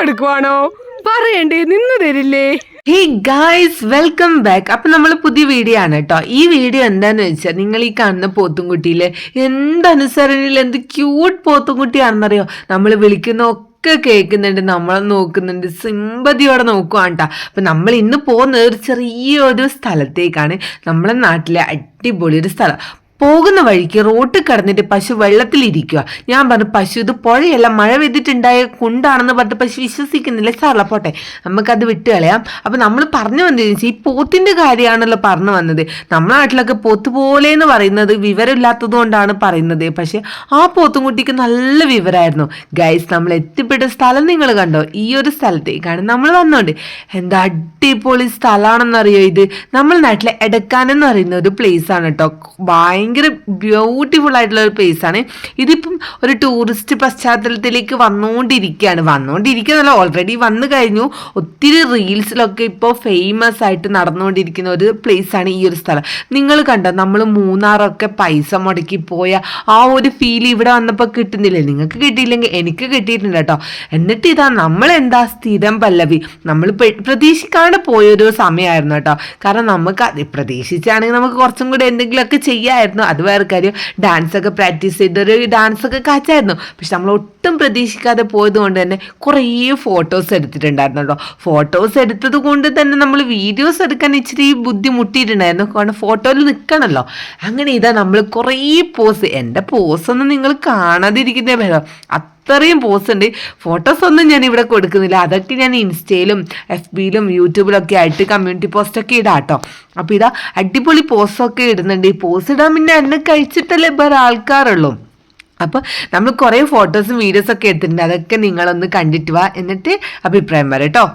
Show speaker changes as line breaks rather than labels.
എടുക്കുവാണോ? പറയണ്ടേ, നിന്ന് തരില്ലേ?
Hey guys, welcome back. അപ്പൊ നമ്മൾ പുതിയ വീഡിയോ ആണ് കേട്ടോ. ഈ വീഡിയോ എന്താന്ന് വെച്ചാൽ, നിങ്ങൾ ഈ കാണുന്ന പോത്തുംകുട്ടിയിലെ എന്തനുസരണയിൽ എന്ത് ക്യൂട്ട് പോത്തുംകുട്ടിയാണെന്നറിയോ? നമ്മൾ വിളിക്കുന്ന ഒക്കെ കേൾക്കുന്നുണ്ട്, നമ്മളെ നോക്കുന്നുണ്ട്, സിമ്പതിയോടെ നോക്കുവാണ് കേട്ടോ. അപ്പൊ നമ്മൾ ഇന്ന് പോകുന്നത് ഒരു ചെറിയൊരു സ്ഥലത്തേക്കാണ്. നമ്മളെ നാട്ടിലെ അടിപൊളി ഒരു സ്ഥലം. പോകുന്ന വഴിക്ക് റോട്ടിൽ കിടന്നിട്ട് പശു വെള്ളത്തിലിരിക്കുക. ഞാൻ പറഞ്ഞു, പശു ഇത് പുഴയല്ല, മഴ പെയ്തിട്ടുണ്ടായ കുണ്ടാണെന്ന് പറഞ്ഞിട്ട് പശു വിശ്വസിക്കുന്നില്ല. സാറല്ല, പോട്ടെ, നമുക്കത് വിട്ട് കളയാം. അപ്പൊ നമ്മൾ പറഞ്ഞു വന്നത് ഈ പോത്തിന്റെ കാര്യമാണല്ലോ പറഞ്ഞു വന്നത്. നമ്മുടെ നാട്ടിലൊക്കെ പോത്ത് പോലെ എന്ന് പറയുന്നത് വിവരമില്ലാത്തത് കൊണ്ടാണ് പറയുന്നത്. പക്ഷെ ആ പോത്തുംകുട്ടിക്ക് നല്ല വിവരമായിരുന്നു. ഗൈസ്, നമ്മൾ എത്തിപ്പെട്ട സ്ഥലം നിങ്ങൾ കണ്ടോ? ഈ ഒരു സ്ഥലത്തേക്കാണ് നമ്മൾ വന്നോണ്ട്. എന്താ അടിപൊളി സ്ഥലമാണെന്നറിയോ ഇത്? നമ്മുടെ നാട്ടിലെ എടക്കാനെന്ന് പറയുന്ന ഒരു പ്ലേസ് ആണ് കേട്ടോ. ഭയങ്കര ബ്യൂട്ടിഫുൾ ആയിട്ടുള്ള ഒരു പ്ലേസ് ആണ്. ഇതിപ്പം ഒരു ടൂറിസ്റ്റ് പശ്ചാത്തലത്തിലേക്ക് വന്നുകൊണ്ടിരിക്കുകയല്ല, ഓൾറെഡി വന്നു കഴിഞ്ഞു. ഒത്തിരി റീൽസിലൊക്കെ ഇപ്പോൾ ഫേമസ് ആയിട്ട് നടന്നുകൊണ്ടിരിക്കുന്ന ഒരു പ്ലേസ് ആണ് ഈ ഒരു സ്ഥലം. നിങ്ങൾ കണ്ടോ, നമ്മൾ മൂന്നാറൊക്കെ പൈസ മുടക്കി പോയ ആ ഒരു ഫീൽ ഇവിടെ വന്നപ്പോൾ കിട്ടുന്നില്ലേ? നിങ്ങൾക്ക് കിട്ടിയില്ലെങ്കിൽ എനിക്ക് കിട്ടിയിട്ടുണ്ട് കേട്ടോ. എന്നിട്ട് ഇതാ നമ്മളെന്താ സ്ഥിരം പല്ലവി, നമ്മൾ പ്രതീക്ഷിക്കാണ്ട് പോയൊരു സമയമായിരുന്നു കേട്ടോ. കാരണം നമുക്ക് അത് പ്രതീക്ഷിച്ചാണെങ്കിൽ നമുക്ക് കുറച്ചും കൂടി എന്തെങ്കിലുമൊക്കെ ചെയ്യാമായിരുന്നു. അത് വേറെ കാര്യം. ഡാൻസൊക്കെ പ്രാക്ടീസ് ചെയ്തൊരു ഡാൻസൊക്കെ കാച്ചായിരുന്നു. പക്ഷെ നമ്മൾ ഒട്ടും പ്രതീക്ഷിക്കാതെ പോയത് കൊണ്ട് തന്നെ കുറേ ഫോട്ടോസ് എടുത്തിട്ടുണ്ടായിരുന്നു കേട്ടോ. ഫോട്ടോസ് എടുത്തത് കൊണ്ട് തന്നെ നമ്മൾ വീഡിയോസ് എടുക്കാൻ ഇച്ചിരി ബുദ്ധിമുട്ടിയിട്ടുണ്ടായിരുന്നു. കാരണം ഫോട്ടോയിൽ നിൽക്കണമല്ലോ. അങ്ങനെ ഇതാ നമ്മൾ കുറേ പോസ്, എൻ്റെ പോസൊന്നും നിങ്ങൾ കാണാതിരിക്കുന്നേ ഭേദം. അത്രയും പോസ് ഉണ്ട്. ഫോട്ടോസ് ഒന്നും ഞാൻ ഇവിടെ കൊടുക്കുന്നില്ല. അതൊക്കെ ഞാൻ ഇൻസ്റ്റയിലും FBയിലും യൂട്യൂബിലൊക്കെ ആയിട്ട് കമ്മ്യൂണിറ്റി പോസ്റ്റൊക്കെ ഇടാം കേട്ടോ. അപ്പോൾ ഇതാ അടിപൊളി പോസ്റ്റൊക്കെ ഇടുന്നുണ്ട്. ഈ പോസ്റ്റ് ഇടാൻ പിന്നെ എന്നെ കഴിച്ചിട്ടല്ലേ വേറെ ആൾക്കാരുള്ളൂ. അപ്പോൾ നമ്മൾ കുറേ ഫോട്ടോസും വീഡിയോസൊക്കെ എടുത്തിട്ടുണ്ട്. അതൊക്കെ നിങ്ങളൊന്ന് കണ്ടിട്ട് വാ, എന്നിട്ട് അഭിപ്രായം പറയാം കേട്ടോ.